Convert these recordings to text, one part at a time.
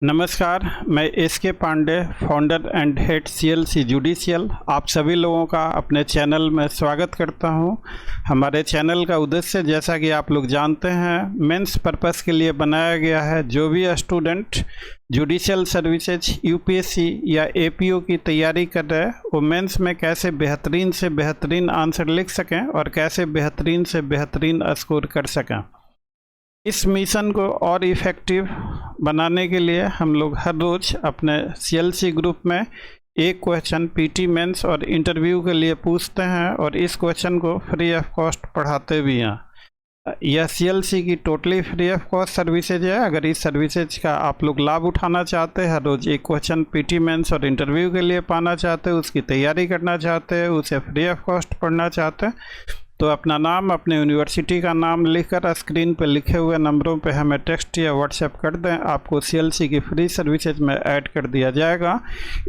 नमस्कार, मैं SK. Pandey, founder and head CLC judicial, आप सभी लोगों का अपने चैनल में स्वागत करता हूं। हमारे चैनल का उद्देश्य, जैसा कि आप लोग जानते हैं, मेंस पर्पस के लिए बनाया गया है। जो भी स्टूडेंट जुडिशियल सर्विसेज, यूपीएससी या एपीओ की तैयारी कर रहे हैं, वो मेंस में कैसे बेहतरीन से बेहतरीन आंसर लिख सकें और कैसे बेहतरीन से बेहतरीन स्कोर कर सकें। इस मिशन को और इफ़ेक्टिव बनाने के लिए हम लोग हर रोज़ अपने सीएलसी ग्रुप में एक क्वेश्चन पीटी मेंस और इंटरव्यू के लिए पूछते हैं और इस क्वेश्चन को फ्री ऑफ कॉस्ट पढ़ाते भी हैं। यह सीएलसी की totally free of cost services है। अगर इस सर्विसेज का आप लोग लाभ उठाना चाहते हैं, हर रोज़ एक क्वेश्चन पीटी मेंस और इंटरव्यू के लिए पाना चाहते हैं, उसकी तैयारी करना चाहते हैं, उसे फ्री ऑफ कॉस्ट पढ़ना चाहते हैं, तो अपना नाम, अपने यूनिवर्सिटी का नाम लिखकर स्क्रीन पर लिखे हुए नंबरों पे हमें टेक्स्ट या व्हाट्सएप कर दें। आपको सीएलसी की फ्री सर्विसेज में ऐड कर दिया जाएगा।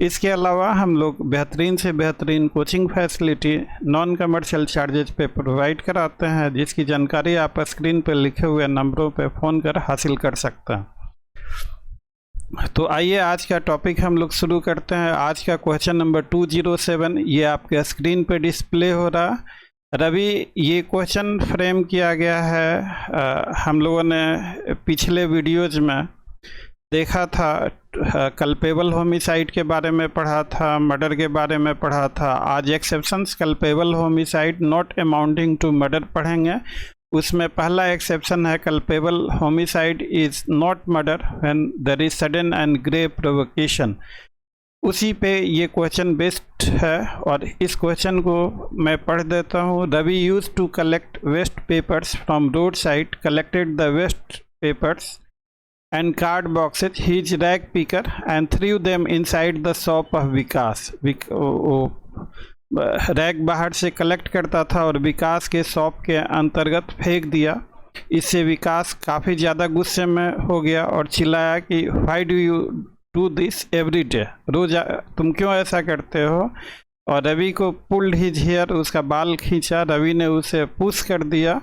इसके अलावा हम लोग बेहतरीन से बेहतरीन coaching facility non commercial charges पे प्रोवाइड कराते हैं, जिसकी जानकारी आप स्क्रीन पर लिखे हुए नंबरों पर फ़ोन कर हासिल कर सकते हैं। तो आइए आज का टॉपिक हम लोग शुरू करते हैं। आज का क्वेश्चन नंबर 207 ये आपके स्क्रीन पे डिस्प्ले हो रहा। रवि, ये क्वेश्चन फ्रेम किया गया है, हम लोगों ने पिछले वीडियोज में देखा था, कल्पेबल होमिसाइड के बारे में पढ़ा था, मर्डर के बारे में पढ़ा था। आज exceptions culpable homicide not amounting to murder पढ़ेंगे। उसमें पहला एक्सेप्शन है, culpable homicide is not murder when there is sudden and grave provocation. उसी पे ये क्वेश्चन बेस्ड है और इस क्वेश्चन को मैं पढ़ देता हूँ। Ravi use to collect waste papers from road side, collected the waste papers and card boxes, he's rag picker and threw them inside the shop of Vikas. Rag बाहर से कलेक्ट करता था और विकास के शॉप के अंतर्गत फेंक दिया। इससे विकास काफ़ी ज़्यादा गुस्से में हो गया और चिल्लाया कि why do you do this every day, रोज तुम क्यों ऐसा करते हो। और रवि को पुल्ड हिज हेयर, उसका बाल खींचा, रवि ने उसे पुश कर दिया।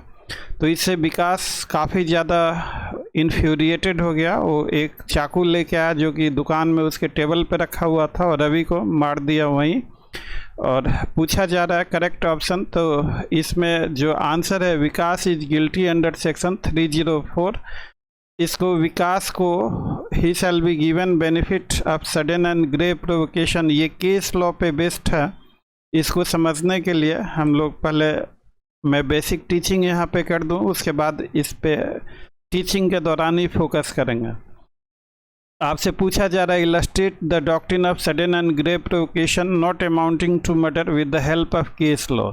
तो इससे विकास काफ़ी ज़्यादा इन्फ्यूरिएटेड हो गया। वो एक चाकू लेके आया जो कि दुकान में उसके टेबल पे रखा हुआ था और रवि को मार दिया वहीं। और पूछा जा रहा है करेक्ट ऑप्शन, तो इसमें जो आंसर है, Vikas is guilty under section 304। इसको विकास को ही shall be given benefit of sudden and grave provocation, ये केस लॉ पे बेस्ड है। इसको समझने के लिए हम लोग पहले, मैं बेसिक टीचिंग यहाँ पे कर दूँ, उसके बाद इस पे टीचिंग के दौरान ही फोकस करेंगे। आपसे पूछा जा रहा है, illustrate the doctrine of sudden and grave provocation not amounting to murder with the help of case law.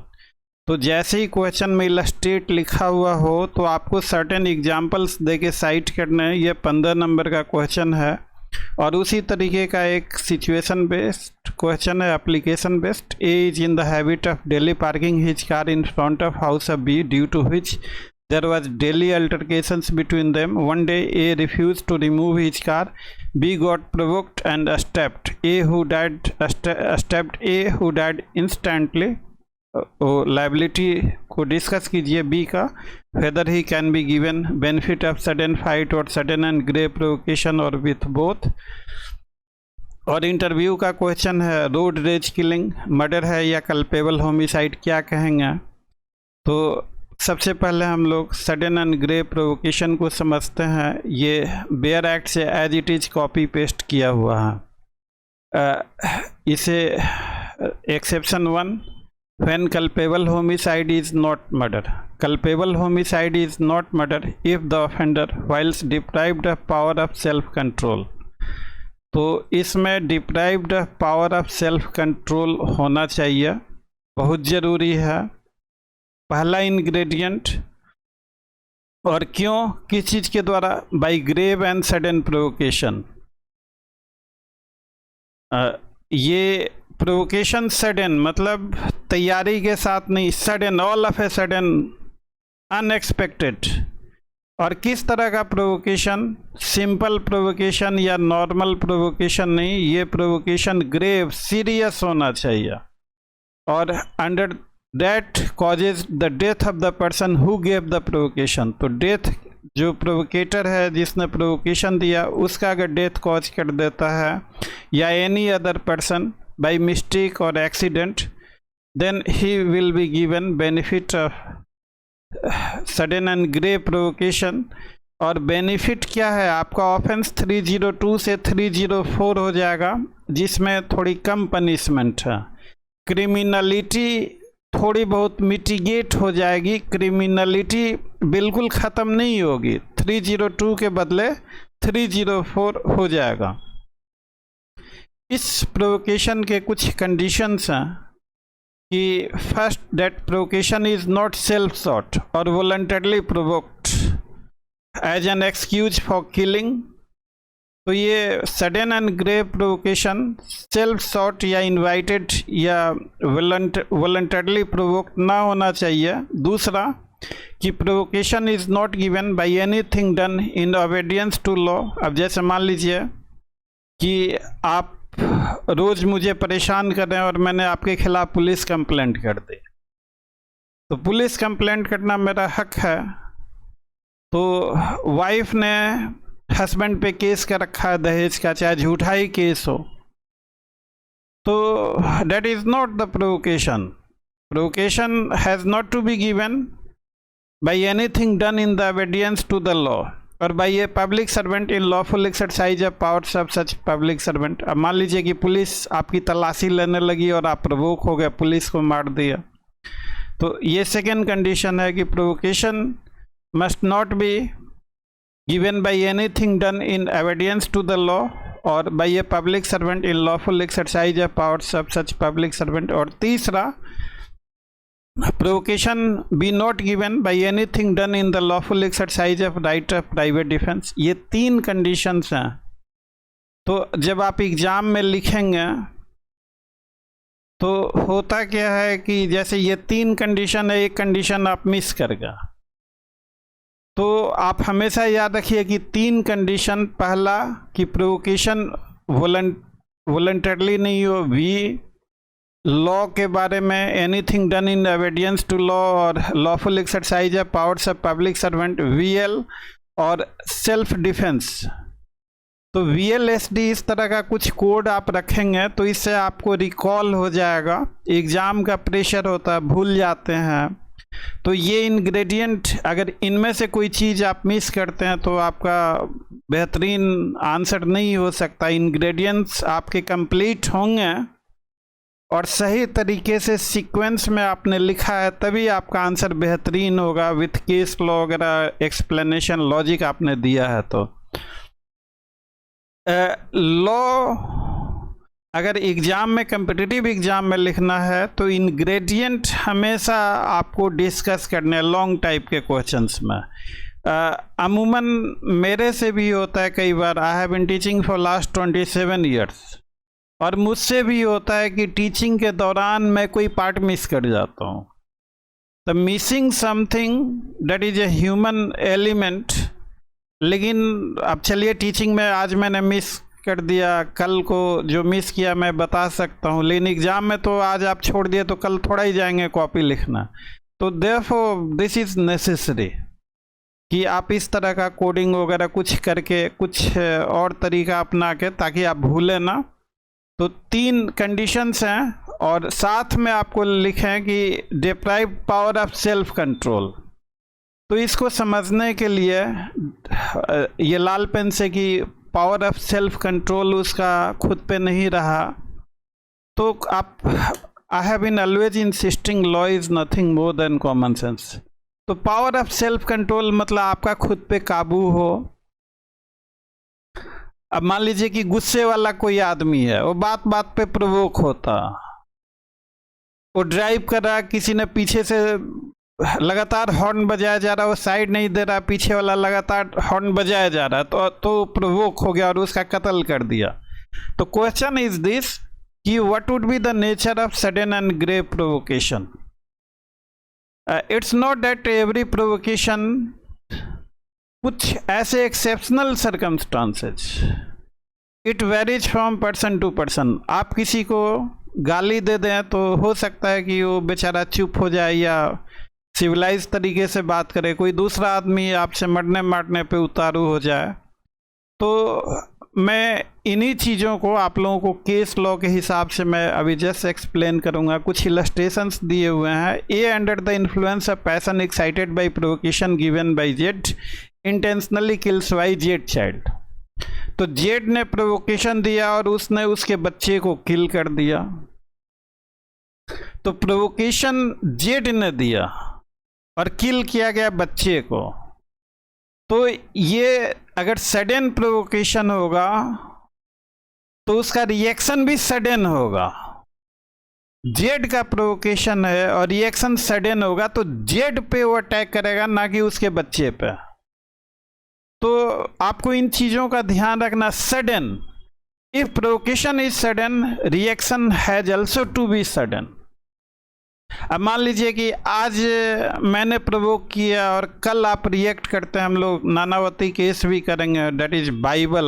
तो जैसे ही क्वेश्चन में इलस्ट्रेट लिखा हुआ हो तो आपको सर्टेन एग्जाम्पल्स दे के साइट करने हैं। ये 15 नंबर का क्वेश्चन है और उसी तरीके का एक सिचुएशन बेस्ड क्वेश्चन है, application based. A is in the habit of daily parking his car in front of house of B, due to which there was daily altercations between them. One day A refuse to remove his car, B got provoked and stabbed A who died instantly. Liability को discuss कीजिए B का, whether he can be given benefit of sudden fight और sudden and grave provocation और with both. और interview का question है, road rage killing murder है या कल्पेबल होमिसाइड, क्या कहेंगे। तो सबसे पहले हम लोग सडन एंड ग्रेव प्रोवोकेशन को समझते हैं। ये बेयर एक्ट से as it is copy paste किया हुआ है। इसे exception 1, when culpable homicide is not murder. Culpable homicide is not murder if the offender whilst deprived of power of self control. तो इसमें deprived of power of self control होना चाहिए, बहुत ज़रूरी है, पहला इंग्रेडिएंट। और क्यों, किस चीज़ के द्वारा, by grave and sudden provocation. ये प्रोवोकेशन सडन मतलब तैयारी के साथ नहीं, sudden, all of a sudden, unexpected. और किस तरह का प्रोवोकेशन, सिंपल प्रोवोकेशन या नॉर्मल प्रोवोकेशन नहीं, ये प्रोवोकेशन ग्रेव, सीरियस होना चाहिए। और under that causes the death of the person who gave the provocation, तो डेथ जो प्रोवोकेटर है जिसने प्रोवोकेशन दिया उसका अगर डेथ कॉज कर देता है या any other person by mistake और accident, then he will be given benefit of sudden and grave provocation. और बेनिफिट क्या है, आपका ऑफेंस 302 से 304 हो जाएगा, जिसमें थोड़ी कम पनिशमेंट है। क्रिमिनलिटी थोड़ी बहुत मिटिगेट हो जाएगी, क्रिमिनलिटी बिल्कुल ख़त्म नहीं होगी, 302 के बदले 304 हो जाएगा। इस प्रोवोकेशन के कुछ कंडीशंस हैं कि first, that provocation is not self sought और voluntarily provoked as an excuse for killing. तो ये sudden and grave provocation self sought या इनवाइटेड या वॉलंटरली प्रोवोक्ड ना होना चाहिए। दूसरा कि provocation is not given by anything done in obedience to law. अब जैसे मान लीजिए कि आप रोज मुझे परेशान कर रहे हैं और मैंने आपके खिलाफ पुलिस कंप्लेंट कर दी, तो पुलिस कंप्लेंट करना मेरा हक है। तो वाइफ ने हस्बैंड पे केस कर रखा है दहेज का, चाहे झूठा ही केस हो, तो that is not the provocation. Provocation has not to be given by anything done in the obedience to the law और by a public servant in lawful exercise of powers of such public servant. अब मान लीजिए कि police आपकी तलाशी लेने लगी और आप प्रोवोक हो गए, पुलिस को मार दिया, तो ये सेकेंड कंडीशन है कि provocation must not be given by anything done in obedience to the law or by a public servant in lawful exercise of powers of such public servant। और तीसरा, provocation be not given by anything done in the lawful exercise of right of private defense। ये तीन conditions हैं। तो जब आप exam में लिखेंगे तो होता क्या है कि जैसे ये तीन कंडीशन है, एक कंडीशन आप मिस कर गए, तो आप हमेशा याद रखिए कि तीन कंडीशन, पहला कि प्रोवोकेशन वॉलंटरली नहीं हो, वी लॉ के बारे में anything done in obedience to law और lawful exercise of powers of public servant VL, और सेल्फ डिफेंस। तो वीएलएसडी इस तरह का कुछ कोड आप रखेंगे तो इससे आपको रिकॉल हो जाएगा। एग्जाम का प्रेशर होता है, भूल जाते हैं, तो ये इंग्रेडिएंट अगर इनमें से कोई चीज़ आप मिस करते हैं तो आपका बेहतरीन आंसर नहीं हो सकता। इंग्रेडिएंट्स आपके कंप्लीट होंगे और सही तरीके से सीक्वेंस में आपने लिखा है, तभी आपका आंसर बेहतरीन होगा, विथ केस लॉ वगैरह एक्सप्लेनेशन लॉजिक आपने दिया है। तो लॉ अगर एग्ज़ाम में, कम्पिटिटिव एग्ज़ाम में लिखना है तो इंग्रेडिएंट हमेशा आपको डिस्कस करने, लॉन्ग टाइप के क्वेश्चंस में। अमूमन मेरे से भी होता है कई बार, I have been teaching for last 27 years, और मुझसे भी होता है कि टीचिंग के दौरान मैं कोई पार्ट मिस कर जाता हूँ। तो missing something that is a human element. लेकिन अब चलिए, टीचिंग में आज मैंने मिस कर दिया, कल को जो मिस किया मैं बता सकता हूँ, लेकिन एग्ज़ाम में तो आज आप छोड़ दिए तो कल थोड़ा ही जाएंगे कॉपी लिखना। तो देयरफॉर दिस इज़ नेसेसरी कि आप इस तरह का कोडिंग वगैरह कुछ करके, कुछ और तरीका अपना के, ताकि आप भूलें ना। तो तीन कंडीशंस हैं और साथ में आपको लिखें कि deprived power of self control. तो इसको समझने के लिए ये लाल पेन से कि पावर ऑफ सेल्फ कंट्रोल उसका खुद पे नहीं रहा, तो आप, I have been always insisting law is nothing more than common sense. तो पावर ऑफ सेल्फ कंट्रोल मतलब आपका खुद पे काबू हो। अब मान लीजिए कि गुस्से वाला कोई आदमी है, वो बात बात पे प्रोवोक होता, वो ड्राइव कर रहा, किसी ने पीछे से लगातार हॉर्न बजाया जा रहा, वो साइड नहीं दे रहा, पीछे वाला लगातार हॉर्न बजाया जा रहा, तो प्रोवोक हो गया और उसका कत्ल कर दिया। तो क्वेश्चन इज दिस कि what would be the nature of sudden and grave provocation. It's not that every provocation, कुछ ऐसे exceptional circumstances, it varies from person to person. आप किसी को गाली दे दें तो हो सकता है कि वो बेचारा चुप हो जाए या सिविलाइज तरीके से बात करे, कोई दूसरा आदमी आपसे मरने मारने पे उतारू हो जाए। तो मैं इन्हीं चीज़ों को आप लोगों को केस लॉ के हिसाब से मैं अभी जस्ट एक्सप्लेन करूंगा। कुछ इलस्ट्रेशंस दिए हुए हैं। A under the influence of passion excited by provocation given by Z intentionally kills by Z child. तो जेड ने प्रोवोकेशन दिया और उसने उसके बच्चे को किल कर दिया। तो प्रोवोकेशन जेड ने दिया और किल किया गया बच्चे को। तो ये अगर सडन प्रोवोकेशन होगा तो उसका रिएक्शन भी सडन होगा। जेड का प्रोवोकेशन है और रिएक्शन सडन होगा तो जेड पे वो अटैक करेगा, ना कि उसके बच्चे पे। तो आपको इन चीज़ों का ध्यान रखना। Sudden, if provocation is sudden, reaction has also to be sudden. अब मान लीजिए कि आज मैंने प्रोवोक किया और कल आप रिएक्ट करते हैं। हम लोग नानावती केस भी करेंगे, दैट इज बाइबल।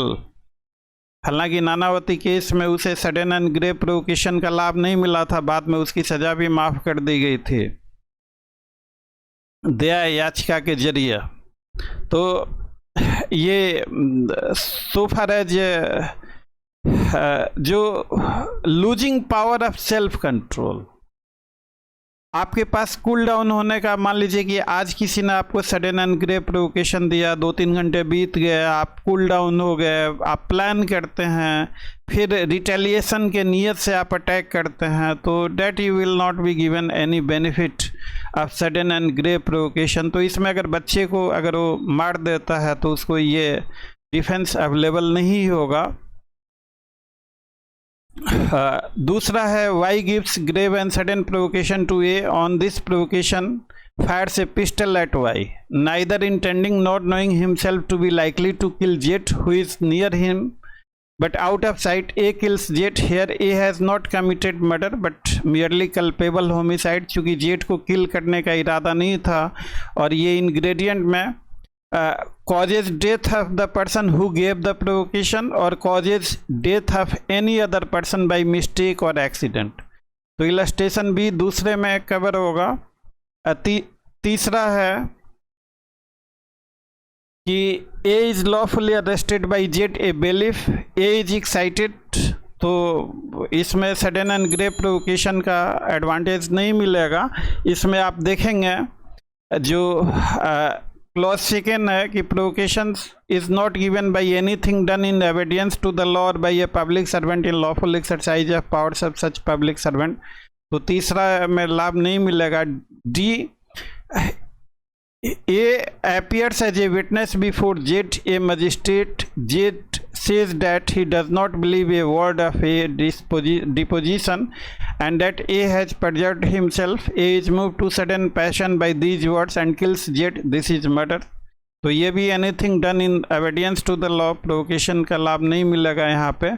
हालांकि नानावती केस में उसे सडन एंड ग्रेव प्रोवोकेशन का लाभ नहीं मिला था, बाद में उसकी सजा भी माफ कर दी गई थी दया याचिका के जरिए। तो ये सोफर है जो losing power of self control, आपके पास कूल डाउन होने का, मान लीजिए कि आज किसी ने आपको सडन एंड ग्रेव प्रोवोकेशन दिया, 2-3 घंटे बीत गए, आप कूल डाउन हो गए, आप प्लान करते हैं, फिर रिटेलिएशन के नियत से आप अटैक करते हैं, तो then you will not be given any benefit of sudden and grave provocation. तो इसमें अगर बच्चे को अगर वो मार देता है तो उसको ये डिफेंस अवेलेबल नहीं होगा। दूसरा है Y gives grave and sudden provocation to A, on this provocation fires a pistol at Y, neither intending not knowing himself to be likely to kill Z who is near him but out of sight. A kills Z here, A has not committed murder but merely culpable homicide. चूंकि Z को kill करने का इरादा नहीं था और ये ingredient में causes death of the person who gave the provocation or causes death of any other person by mistake or accident। तो इलस्ट्रेशन भी दूसरे में कवर होगा। तीसरा है कि A is lawfully arrested by J a bailiff, A is excited। तो इसमें सडन एंड ग्रेव प्रोवोकेशन का एडवांटेज नहीं मिलेगा। इसमें आप देखेंगे जो क्लॉज सेकेंड है कि provocation is not given by anything done in obedience to the law और by a public servant in lawful exercise of powers of such public servant. तो तीसरा में लाभ नहीं मिलेगा। D, A appears as a witness before Jet, a magistrate. Jet says that he does not believe a word of a deposition and that A has perjured himself. A is moved to sudden passion by these words and kills Jet. This is murder। तो ये भी anything done in obedience to the law, provocation का लाभ नहीं मिलेगा यहाँ पे।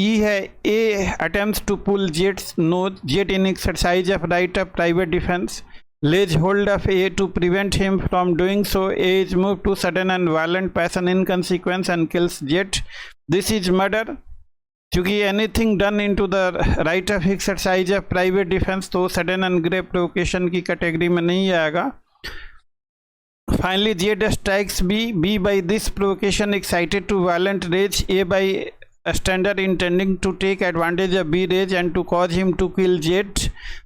E है, A attempts to pull Jet's nose, Jet in exercise of right of private defense lays hold of A to prevent him from doing so. A is moved to sudden and violent passion in consequence and kills Jet. This is murder। क्योंकि anything done into the right of exercise of private defense तो sudden and grave provocation की category में नहीं आएगा। Finally, J strikes B. B by this provocation excited to violent rage, A by a standard intending to take advantage of B rage and to cause him to kill Jet,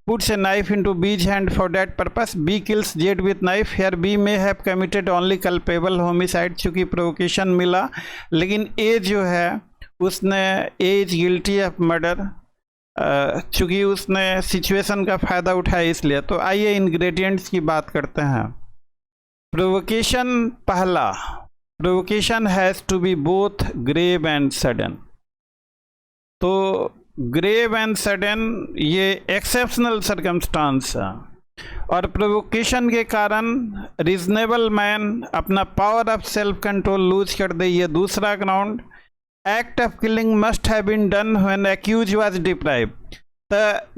puts a knife into B's hand for that purpose. B kills Jet with knife। Here B may have committed only culpable homicide, चूँकि provocation मिला, लेकिन A जो है उसने A is guilty of murder, चूँकि उसने situation का फ़ायदा उठाया इसलिए। तो आइए इंग्रेडिएंट्स की बात करते हैं। प्रोवोकेशन पहला, provocation has to be both grave and sudden. तो ग्रेव एंड सडन ये एक्सेप्शनल सर्कमस्टांस है और प्रोवोकेशन के कारण रीजनेबल मैन अपना power of self control lose कर दे, ये दूसरा ground. Act of killing must have been done when accused was deprived.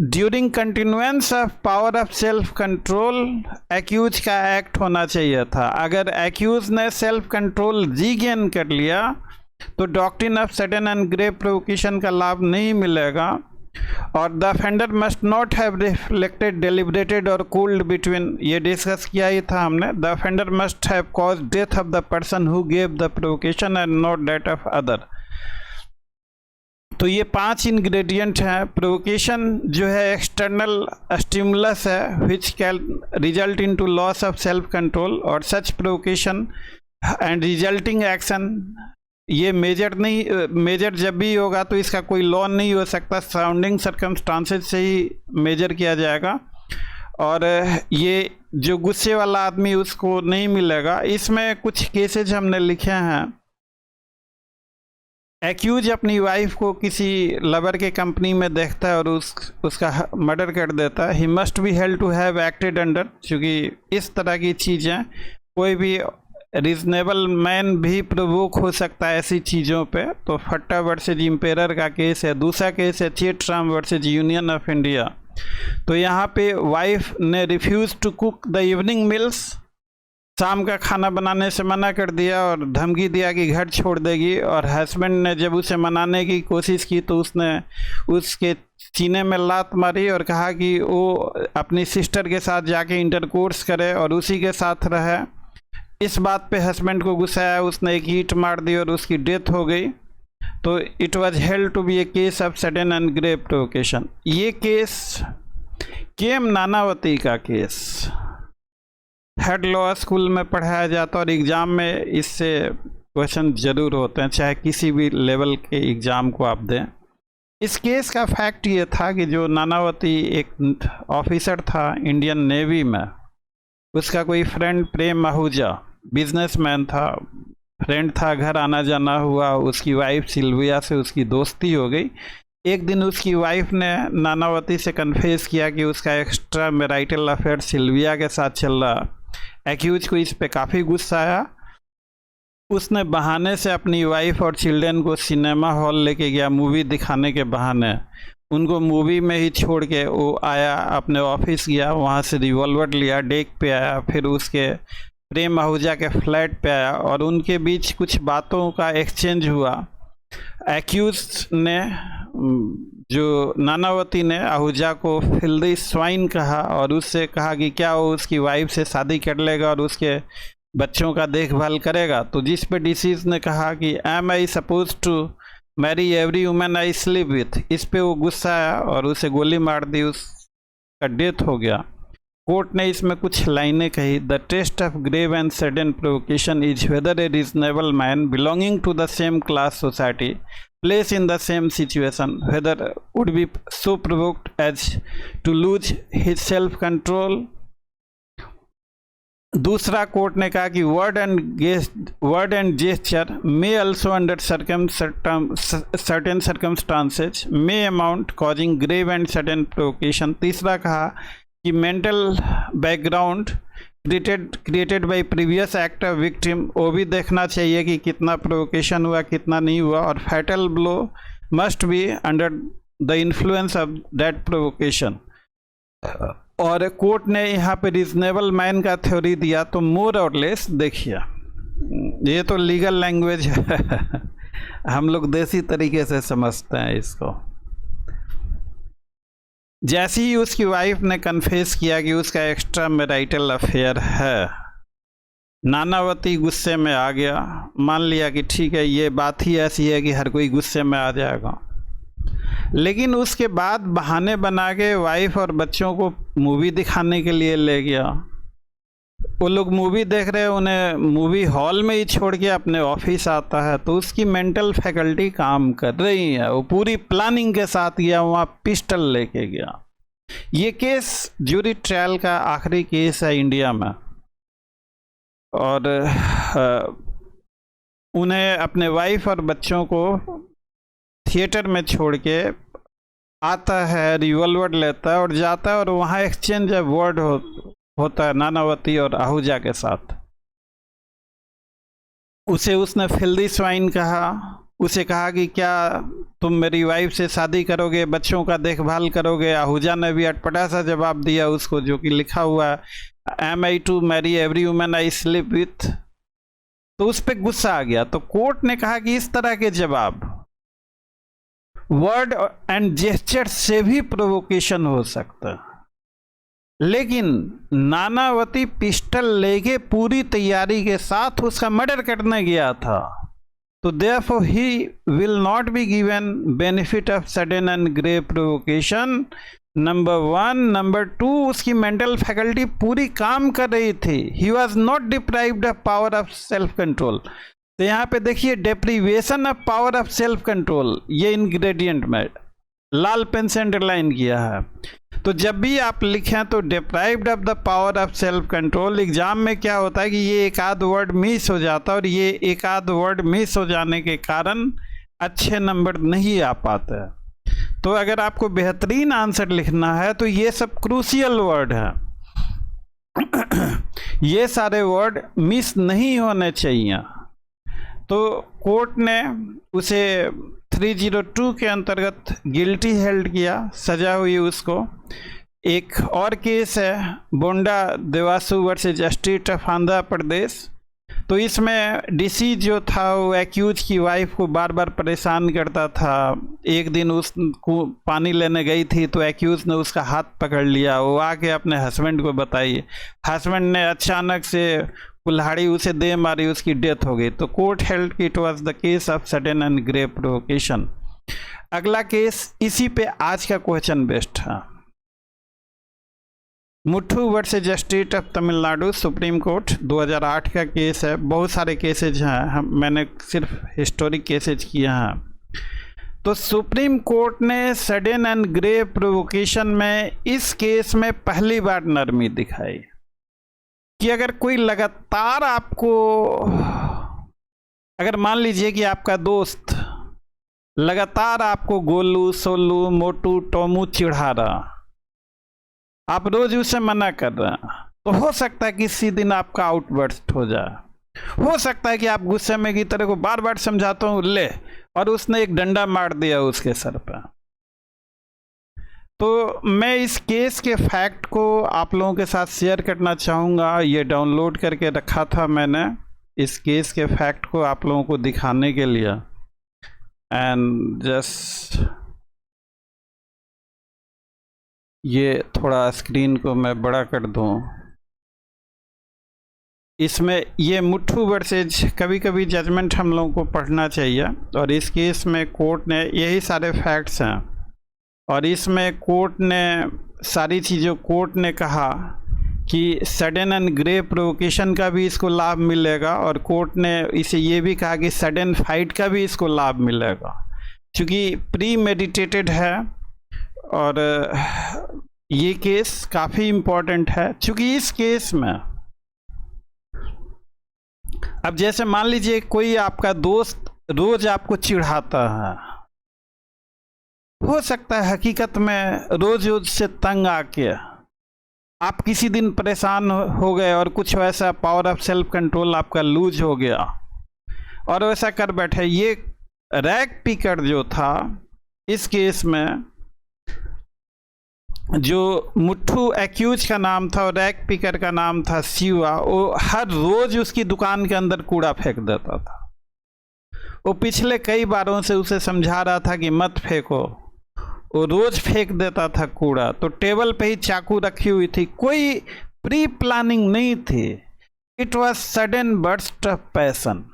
During continuance of power of self control accused का एक्ट होना चाहिए था। अगर एक्यूज ने सेल्फ कंट्रोल रीगेन कर लिया तो doctrine of sudden and grave provocation का लाभ नहीं मिलेगा। और the offender must not have reflected, deliberated और कूल्ड बिटवीन, ये डिस्कस किया ही था हमने। The offender must have cause death of the person who gave the provocation and not that of other. तो ये 5 इंग्रेडिएंट हैं। प्रोवोकेशन जो है एक्सटर्नल स्टिमुलस है which can result into loss of self control, और सच प्रोवोकेशन एंड रिजल्टिंग एक्शन, ये major जब भी होगा तो इसका कोई लॉ नहीं हो सकता, सराउंडिंग सर्कमस्टांसेस से ही मेजर किया जाएगा। और ये जो गुस्से वाला आदमी उसको नहीं मिलेगा। इसमें कुछ केसेज हमने लिखे हैं। एक्यूज अपनी वाइफ को किसी लवर के कंपनी में देखता है और उसका मर्डर कर देता है। He must be held to have acted under, क्योंकि इस तरह की चीज़ें कोई भी रीजनेबल मैन भी प्रवोक हो सकता है ऐसी चीज़ों पे। तो फट्टा वर्सेज इम्पेरर का केस है। दूसरा केस है Chetram versus Union of India. तो यहाँ पे वाइफ ने refuse to cook the evening meals, शाम का खाना बनाने से मना कर दिया और धमकी दिया कि घर छोड़ देगी। और हस्बैंड ने जब उसे मनाने की कोशिश की तो उसने उसके सीने में लात मारी और कहा कि वो अपनी सिस्टर के साथ जाके इंटरकोर्स करे और उसी के साथ रहे। इस बात पे हस्बैंड को गुस्सा आया, उसने एक ईंट मार दी और उसकी डेथ हो गई। तो it was held to be a case of sudden and grave provocation. ये केस केएम नानावती का केस हेड लॉ स्कूल में पढ़ाया जाता और एग्ज़ाम में इससे क्वेश्चन ज़रूर होते हैं, चाहे किसी भी लेवल के एग्ज़ाम को आप दें। इस केस का फैक्ट ये था कि जो नानावती एक ऑफिसर था इंडियन नेवी में, उसका कोई फ्रेंड प्रेम आहूजा बिजनेसमैन था, फ्रेंड था, घर आना जाना हुआ। उसकी वाइफ सिल्विया से उसकी दोस्ती हो गई। एक दिन उसकी वाइफ ने नानावती से कन्फेस किया कि उसका एक्स्ट्रा मैरिटल अफेयर सिल्विया के साथ चल रहा। एक्यूज को इस पे काफ़ी गुस्सा आया। उसने बहाने से अपनी वाइफ और चिल्ड्रन को सिनेमा हॉल लेके गया, मूवी दिखाने के बहाने। उनको मूवी में ही छोड़ के वो आया, अपने ऑफिस गया, वहाँ से रिवॉल्वर लिया, डेक पे आया, फिर उसके प्रेम आहूजा के फ्लैट पे आया और उनके बीच कुछ बातों का एक्सचेंज हुआ। एक्यूज ने, जो नानावती ने, आहूजा को फिल्दी स्वाइन कहा और उससे कहा कि क्या वो उसकी वाइफ से शादी कर लेगा और उसके बच्चों का देखभाल करेगा। तो जिस पे डिसीज ने कहा कि am I suppose to marry every women I sleep with, इस पे वो गुस्सा आया और उसे गोली मार दी, उसका डेथ हो गया। कोर्ट ने इसमें कुछ लाइनें कही। The test of grave and sudden provocation is whether a reasonable man belonging to the same class society place in the same situation whether would be so provoked as to lose his self control. दूसरा court ने कहा कि word and gesture may also under certain circumstances may amount causing grave and sudden provocation. तीसरा कहा कि mental background created by previous act of victim, वो भी देखना चाहिए कि कितना प्रोवोकेशन हुआ कितना नहीं हुआ। और fatal blow must be under the influence of that provocation. और कोर्ट ने यहाँ पे रीजनेबल मैन का थ्योरी दिया। तो मोर और लेस देखिए, ये तो लीगल लैंग्वेज है हम लोग देसी तरीके से समझते हैं इसको। जैसे ही उसकी वाइफ ने कन्फेस किया कि उसका एक्स्ट्रा मैरिटल अफेयर है, नानावती गुस्से में आ गया। मान लिया कि ठीक है, ये बात ही ऐसी है कि हर कोई गुस्से में आ जाएगा। लेकिन उसके बाद बहाने बना के वाइफ और बच्चों को मूवी दिखाने के लिए ले गया। वो लोग मूवी देख रहे हैं, उन्हें मूवी हॉल में ही छोड़ के अपने ऑफिस आता है। तो उसकी मेंटल फैकल्टी काम कर रही है, वो पूरी प्लानिंग के साथ गया, वहाँ पिस्टल लेके गया। ये केस ज्यूरी ट्रायल का आखिरी केस है इंडिया में। और उन्हें अपने वाइफ और बच्चों को थिएटर में छोड़ के आता है, रिवॉल्वर लेता है और जाता है और वहाँ एक्सचेंज ऑफ वर्ड होता है नानावती और आहूजा के साथ। उसने फिल्दी स्वाइन कहा, उसे कहा कि क्या तुम मेरी वाइफ से शादी करोगे, बच्चों का देखभाल करोगे। आहूजा ने भी अटपटा सा जवाब दिया उसको, जो कि लिखा हुआ है am I to marry every women I sleep with. तो उस पर गुस्सा आ गया। तो कोर्ट ने कहा कि इस तरह के जवाब वर्ड एंड जेस्चर से भी प्रोवोकेशन हो सकता है, लेकिन नानावती पिस्टल लेके पूरी तैयारी के साथ उसका मर्डर करने गया था, तो therefore he will not be given benefit of sudden and grave provocation. Number 1, number 2, उसकी मेंटल फैकल्टी पूरी काम कर रही थी। He was not deprived of power of self control. तो यहाँ पे देखिए deprivation of power of self control, ये इंग्रेडिएंट में लाल पेन से अंडरलाइन किया है। तो जब भी आप लिखें तो deprived of the power of self control, exam में क्या होता है कि ये एक आध वर्ड मिस हो जाता है, और ये एक आध वर्ड मिस हो जाने के कारण अच्छे नंबर नहीं आ पाते हैं। तो अगर आपको बेहतरीन आंसर लिखना है तो ये सब क्रूशियल वर्ड है, ये सारे वर्ड मिस नहीं होने चाहिए। तो कोर्ट ने उसे 302 के अंतर्गत गिल्टी हेल्ड किया, सजा हुई उसको। एक और केस है बोंडा देवासु versus state of Andhra Pradesh. तो इसमें डिसीज जो था वो एक्यूज की वाइफ को बार बार परेशान करता था। एक दिन उसको पानी लेने गई थी तो एक्यूज ने उसका हाथ पकड़ लिया, वो आके अपने हस्बैंड को बताई, हस्बैंड ने अचानक से कुल्हाड़ी उसे दे मारी, उसकी डेथ हो गई। तो कोर्ट हेल्ड कि it was the case of sudden and grave provocation. अगला केस इसी पे आज का क्वेश्चन बेस्ड था, Muthu versus state of Tamil Nadu, supreme court, 2008 का केस है। बहुत सारे केसेज हैं, मैंने सिर्फ हिस्टोरिक केसेज किए हैं। तो सुप्रीम कोर्ट ने सडन एंड ग्रेव प्रोवोकेशन में इस केस में पहली बार नरमी दिखाई कि अगर कोई लगातार आपको, अगर मान लीजिए कि आपका दोस्त लगातार आपको गोलू, सोलू, मोटू, टोमू चिढ़ा रहा, आप रोज उसे मना कर रहे हैं, तो हो सकता है कि किसी दिन आपका आउटबर्स्ट हो जाए। हो सकता है कि आप गुस्से में की तरह को बार बार समझाता हूं ले, और उसने एक डंडा मार दिया उसके सर पर। तो मैं इस केस के फैक्ट को आप लोगों के साथ शेयर करना चाहूँगा। ये डाउनलोड करके रखा था मैंने इस केस के फैक्ट को आप लोगों को दिखाने के लिए। एंड जस्ट ये थोड़ा स्क्रीन को मैं बड़ा कर दूं। इसमें ये मुट्ठू वर्सेज, कभी कभी जजमेंट हम लोगों को पढ़ना चाहिए, और इस केस में कोर्ट ने यही सारे फैक्ट्स हैं, और इसमें कोर्ट ने सारी चीज़ों, कोर्ट ने कहा कि सडन एंड ग्रेव प्रोवोकेशन का भी इसको लाभ मिलेगा, और कोर्ट ने इसे ये भी कहा कि सडन फाइट का भी इसको लाभ मिलेगा, क्योंकि प्री मेडिटेटेड है। और ये केस काफ़ी इम्पोर्टेंट है, क्योंकि इस केस में अब जैसे मान लीजिए कोई आपका दोस्त रोज आपको चिढ़ाता है, हो सकता है हकीकत में रोज रोज से तंग आके आप किसी दिन परेशान हो गए और कुछ वैसा पावर ऑफ सेल्फ कंट्रोल आपका लूज हो गया और वैसा कर बैठे। ये रैग पिकर जो था इस केस में, जो मुट्ठू एक्यूज का नाम था और रैग पिकर का नाम था शिवा, वो हर रोज उसकी दुकान के अंदर कूड़ा फेंक देता था। वो पिछले कई बारों से उसे समझा रहा था कि मत फेंको, वो रोज फेंक देता था कूड़ा। तो टेबल पे ही चाकू रखी हुई थी, कोई प्री प्लानिंग नहीं थी। It was sudden burst of passion.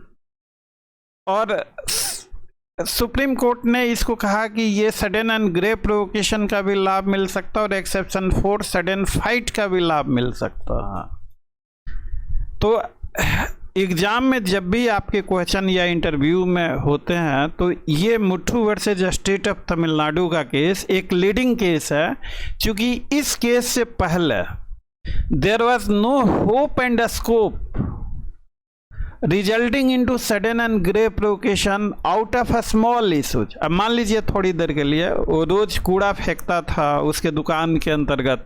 और सुप्रीम कोर्ट ने इसको कहा कि ये सडन एंड ग्रेव प्रोवोकेशन का भी लाभ मिल सकता है, और एक्सेप्शन 4 सडन फाइट का भी लाभ मिल सकता है। तो एग्जाम में जब भी आपके क्वेश्चन या इंटरव्यू में होते हैं, तो ये मुट्ठू वर्सेज स्टेट ऑफ तमिलनाडु का केस एक लीडिंग केस है, क्योंकि इस केस से पहले there was no hope and scope resulting into sudden and grave provocation out of a small issues. अब मान लीजिए थोड़ी देर के लिए वो रोज कूड़ा फेंकता था उसके दुकान के अंतर्गत,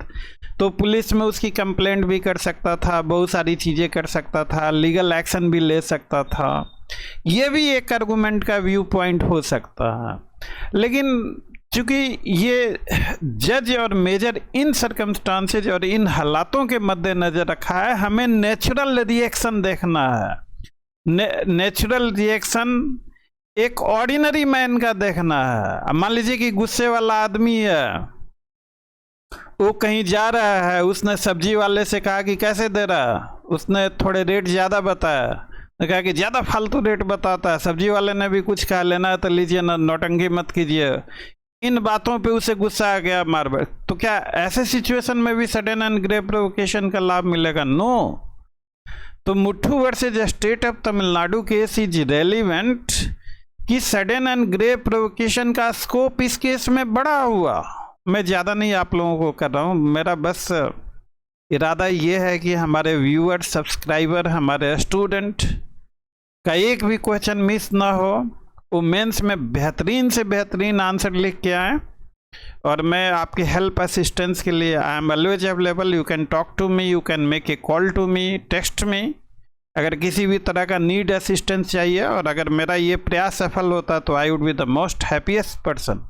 तो पुलिस में उसकी कंप्लेंट भी कर सकता था, बहुत सारी चीज़ें कर सकता था, लीगल एक्शन भी ले सकता था। ये भी एक आर्गूमेंट का व्यू पॉइंट हो सकता है। लेकिन चूँकि ये जज और मेजर इन सर्कमस्टांसेज और इन हालातों के मद्देनज़र रखा है, हमें नेचुरल रिएक्शन देखना है। नेचुरल रिएक्शन एक ऑर्डिनरी मैन का देखना है। अब मान लीजिए कि गुस्से वाला आदमी है, वो कहीं जा रहा है, उसने सब्जी वाले से कहा कि कैसे दे रहा, उसने थोड़े रेट ज़्यादा बताया, ने कहा कि ज़्यादा फालतू रेट बताता है। सब्जी वाले ने भी कुछ कहा लेना है तो लीजिए ना, नौटंकी मत कीजिए। इन बातों पे उसे गुस्सा आ गया मार। तो क्या ऐसे सिचुएशन में भी सडन एंड ग्रेव प्रोवोकेशन का लाभ मिलेगा? नो। तो Muthu versus state of Tamil Nadu case is relevant कि सडन एंड ग्रेव प्रोवोकेशन का स्कोप इस केस में बड़ा हुआ। मैं ज़्यादा नहीं आप लोगों को कर रहा हूँ, मेरा बस इरादा ये है कि हमारे व्यूअर, सब्सक्राइबर, हमारे स्टूडेंट का एक भी क्वेश्चन मिस ना हो। वो मेंस में बेहतरीन से बेहतरीन आंसर लिख के आए, और मैं आपकी हेल्प असिस्टेंस के लिए I am always available. You can talk to me, you can make a call to me, text me, अगर किसी भी तरह का नीड असिस्टेंस चाहिए। और अगर मेरा ये प्रयास सफल होता तो I would be the most happiest person.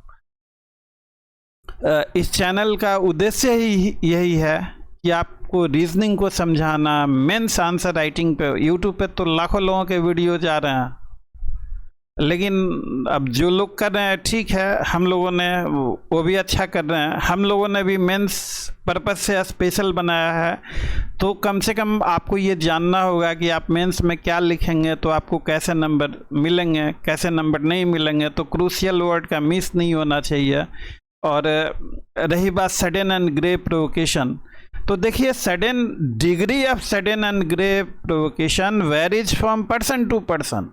इस चैनल का उद्देश्य ही यही है कि आपको रीजनिंग को समझाना। मेंस आंसर राइटिंग पे यूट्यूब पे तो लाखों लोगों के वीडियो जा रहे हैं, लेकिन अब जो लोग कर रहे हैं ठीक है, हम लोगों ने वो भी अच्छा कर रहे हैं। हम लोगों ने भी मेंस पर्पस से स्पेशल बनाया है, तो कम से कम आपको ये जानना होगा कि आप मेंस में क्या लिखेंगे तो आपको कैसे नंबर मिलेंगे, कैसे नंबर नहीं मिलेंगे। तो क्रूशियल वर्ड का मिस नहीं होना चाहिए। और रही बात सडन एंड ग्रेव प्रोवोकेशन, तो देखिए sudden, degree of sudden and grave provocation varies from person to person.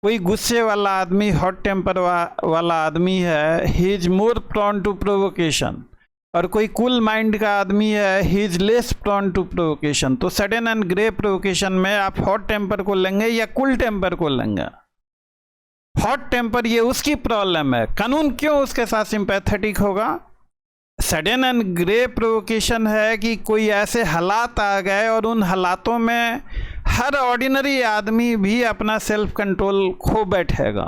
कोई गुस्से वाला आदमी, हॉट टेम्पर वाला आदमी है, he is more prone to provocation, और कोई कूल माइंड का आदमी है, he is less prone to provocation. तो सडन एंड ग्रेव प्रोवोकेशन में आप हॉट टेम्पर को लेंगे या कूल टेम्पर को लेंगे? हॉट टेम्पर ये उसकी प्रॉब्लम है, कानून क्यों उसके साथ सिंपैथेटिक होगा? सडन एंड ग्रेव प्रोवोकेशन है कि कोई ऐसे हालात आ गए और उन हालातों में हर ऑर्डिनरी आदमी भी अपना सेल्फ कंट्रोल खो बैठेगा,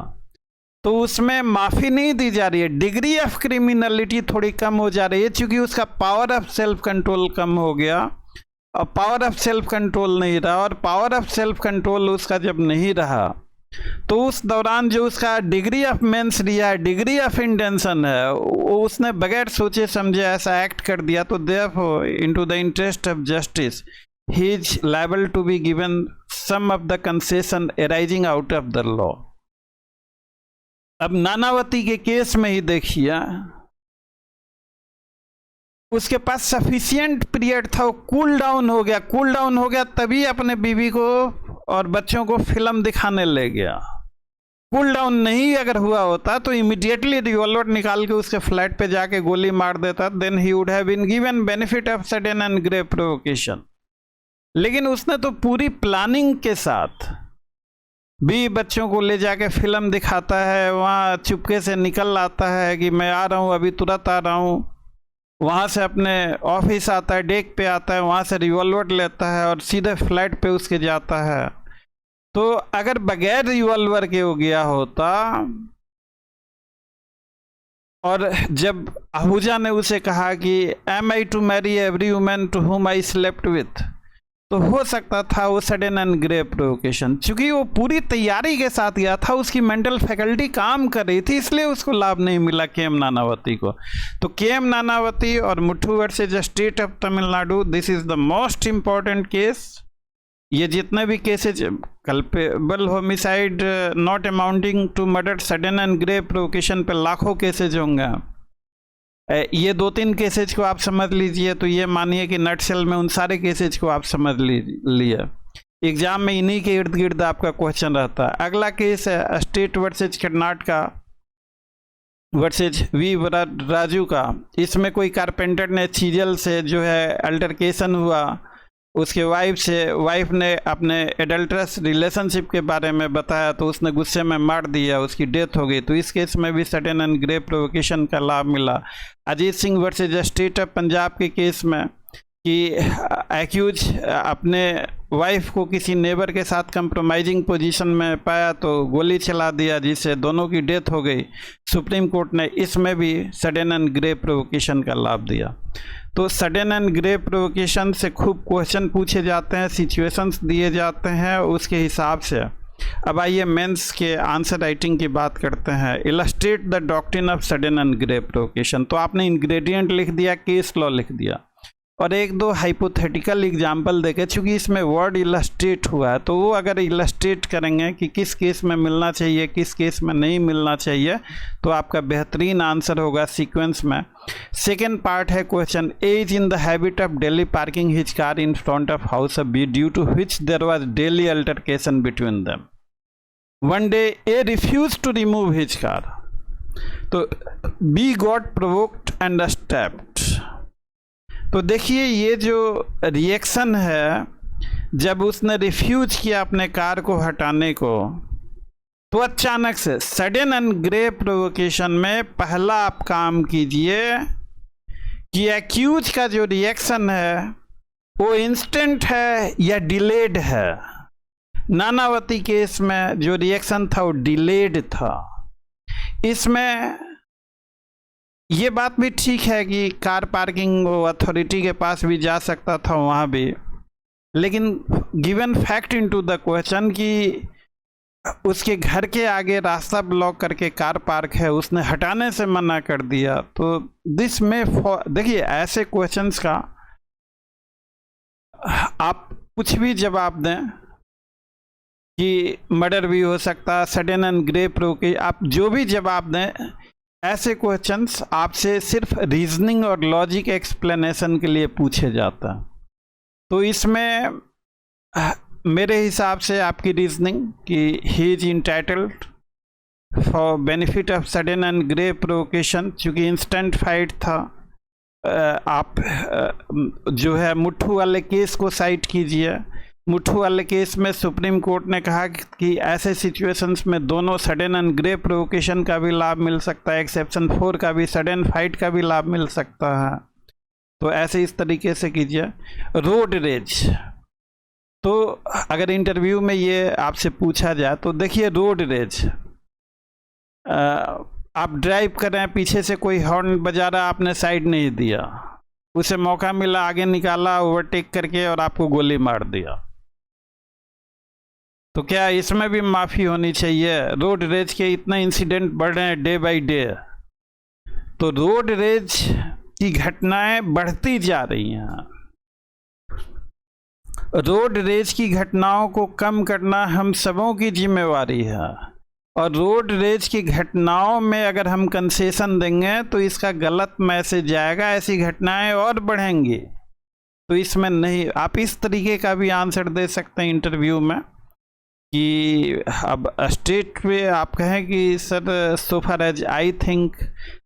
तो उसमें माफ़ी नहीं दी जा रही है। डिग्री ऑफ क्रिमिनलिटी थोड़ी कम हो जा रही है, क्योंकि उसका पावर ऑफ सेल्फ कंट्रोल कम हो गया, और पावर ऑफ सेल्फ कंट्रोल नहीं रहा। और पावर ऑफ सेल्फ कंट्रोल उसका जब नहीं रहा, तो उस दौरान जो उसका डिग्री ऑफ मेंस लिया है, डिग्री ऑफ इंटेंशन है, वो उसने बगैर सोचे समझे ऐसा एक्ट कर दिया। तो therefore into the interest of justice he is liable to be given some of the concession arising out of the law। अब नानावती के केस में ही देखिए, उसके पास सफिशिएंट पीरियड था, वो कूल डाउन हो गया। कूल डाउन हो गया तभी अपने बीवी को और बच्चों को फिल्म दिखाने ले गया। कूल डाउन नहीं अगर हुआ होता तो इमीडिएटली रिवॉल्वर निकाल के उसके फ्लैट पे जाके गोली मार देता, then he would have been given benefit of sudden and grave provocation. लेकिन उसने तो पूरी प्लानिंग के साथ भी बच्चों को ले जाके फिल्म दिखाता है, वहाँ चुपके से निकल आता है कि मैं आ रहा हूँ, अभी तुरंत आ रहा हूँ। वहाँ से अपने ऑफिस आता है, डेक पे आता है, वहाँ से रिवॉल्वर लेता है और सीधे फ्लैट पे उसके जाता है। तो अगर बगैर रिवॉल्वर के हो गया होता, और जब आहूजा ने उसे कहा कि am I to marry every women to whom I slept with, तो हो सकता था वो सडन एंड ग्रेव प्रोवोकेशन। चूंकि वो पूरी तैयारी के साथ गया था, उसकी मेंटल फैकल्टी काम कर रही थी, इसलिए उसको लाभ नहीं मिला के एम नानावती को। तो के एम नानावती और Muthu versus state of Tamil Nadu, this is the most important case. ये जितने भी cases, culpable homicide not amounting to murder, sudden and grave provocation पे लाखों केसेज होंगे। ये 2-3 केसेज को आप समझ लीजिए, तो ये मानिए कि नटशेल में उन सारे केसेज को आप समझ लिए। एग्जाम में इन्हीं के इर्द गिर्द आपका क्वेश्चन रहता है। अगला केस है state versus Karnataka versus V Raju का। इसमें कोई कारपेंटर ने चीजल से जो है अल्टरकेशन हुआ उसके वाइफ से, वाइफ ने अपने एडल्ट्रस रिलेशनशिप के बारे में बताया, तो उसने गुस्से में मार दिया, उसकी डेथ हो गई। तो इस केस में भी सडन एंड ग्रेव प्रोवोकेशन का लाभ मिला। Ajit Singh versus state of Punjab के केस में कि एक्यूज अपने वाइफ को किसी नेबर के साथ कंप्रोमाइजिंग पोजीशन में पाया तो गोली चला दिया, जिससे दोनों की डेथ हो गई। सुप्रीम कोर्ट ने इसमें भी सडन एंड ग्रेव प्रोवोकेशन का लाभ दिया। तो सडन एंड ग्रेव प्रोवोकेशन से खूब क्वेश्चन पूछे जाते हैं, सिचुएशंस दिए जाते हैं, उसके हिसाब से अब आइए मेंस के आंसर राइटिंग की बात करते हैं। Illustrate the doctrine of sudden and grave provocation. तो आपने इंग्रेडिएंट लिख दिया, केस लॉ लिख दिया और एक दो हाइपोथेटिकल एग्जाम्पल देके, चूंकि इसमें वर्ड इलस्ट्रेट हुआ है तो वो अगर इलस्ट्रेट करेंगे कि किस केस में मिलना चाहिए किस केस में नहीं मिलना चाहिए, तो आपका बेहतरीन आंसर होगा सीक्वेंस में। सेकेंड पार्ट है question, A is in the habit of daily parking his car in front of house of B due to which there was daily altercation between them. One day A refuse to remove his car, तो B got provoked and stabbed. तो देखिए ये जो reaction है, जब उसने refuse किया अपने कार को हटाने को, तो अचानक से सडन एंड ग्रेव प्रोवोकेशन में पहला आप काम कीजिए कि एक्यूज का जो रिएक्शन है वो इंस्टेंट है या डिलेड है। नानावती केस में जो रिएक्शन था वो डिलेड था। इसमें ये बात भी ठीक है कि कार पार्किंग अथॉरिटी के पास भी जा सकता था वहाँ भी, लेकिन given fact into the question कि उसके घर के आगे रास्ता ब्लॉक करके कार पार्क है, उसने हटाने से मना कर दिया। तो दिस में देखिए ऐसे क्वेश्चंस का आप कुछ भी जवाब दें कि मर्डर भी हो सकता, सडन एंड ग्रेव प्रोवोकेशन, आप जो भी जवाब दें, ऐसे क्वेश्चंस आपसे सिर्फ रीजनिंग और लॉजिक एक्सप्लेनेशन के लिए पूछे जाता है। तो इसमें मेरे हिसाब से आपकी रीजनिंग कि he is entitled for benefit of sudden and grave provocation, चूँकि इंस्टेंट फाइट था। आप जो है मुट्ठू वाले केस को साइट कीजिए। मुट्ठू वाले केस में सुप्रीम कोर्ट ने कहा कि ऐसे सिचुएशंस में दोनों सडन एंड ग्रेव प्रोवोकेशन का भी लाभ मिल सकता है, एक्सेप्शन 4 का भी, सडन फाइट का भी लाभ मिल सकता है। तो ऐसे इस तरीके से कीजिए। रोड रेज, तो अगर इंटरव्यू में ये आपसे पूछा जाए तो देखिए रोड रेज, आप ड्राइव कर रहे हैं, पीछे से कोई हॉर्न बजा रहा, आपने साइड नहीं दिया, उसे मौका मिला, आगे निकाला ओवरटेक करके और आपको गोली मार दिया, तो क्या इसमें भी माफ़ी होनी चाहिए? रोड रेज के इतने इंसिडेंट बढ़ रहे हैं डे बाय डे, तो रोड रेज की घटनाएं बढ़ती जा रही हैं। रोड रेज की घटनाओं को कम करना हम सबों की जिम्मेवारी है, और रोड रेज की घटनाओं में अगर हम कंसेशन देंगे तो इसका गलत मैसेज जाएगा, ऐसी घटनाएं और बढ़ेंगी। तो इसमें नहीं, आप इस तरीके का भी आंसर दे सकते हैं इंटरव्यू में कि अब स्टेट पे आप कहें कि sir so far as I think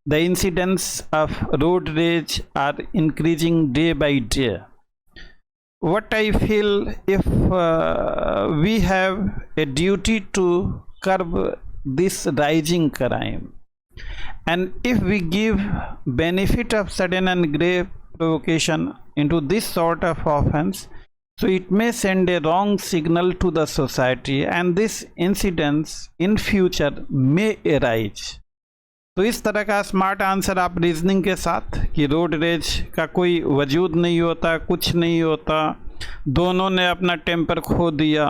the incidents of road rage are increasing day by day. What I feel if we have a duty to curb this rising crime, and if we give benefit of sudden and grave provocation into this sort of offense, so it may send a wrong signal to the society and this incidents in future may arise। तो इस तरह का smart answer आप reasoning के साथ कि road rage का कोई वजूद नहीं होता, कुछ नहीं होता, दोनों ने अपना टेम्पर खो दिया,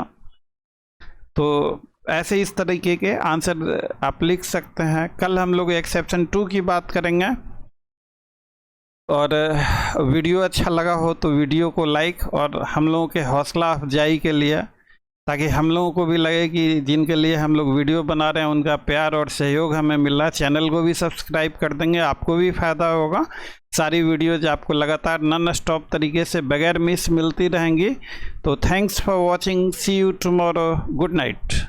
तो ऐसे इस तरीके के आंसर आप लिख सकते हैं। कल हम लोग एक्सेप्शन 2 की बात करेंगे, और वीडियो अच्छा लगा हो तो वीडियो को लाइक, और हम लोगों के हौसला अफजाई के लिए, ताकि हम लोगों को भी लगे कि जिनके लिए हम लोग वीडियो बना रहे हैं उनका प्यार और सहयोग हमें मिल रहा है। चैनल को भी सब्सक्राइब कर देंगे, आपको भी फ़ायदा होगा। सारी वीडियोज आपको लगातार नॉन स्टॉप तरीके से बगैर मिस मिलती रहेंगी। तो thanks for watching, see you tomorrow, good night.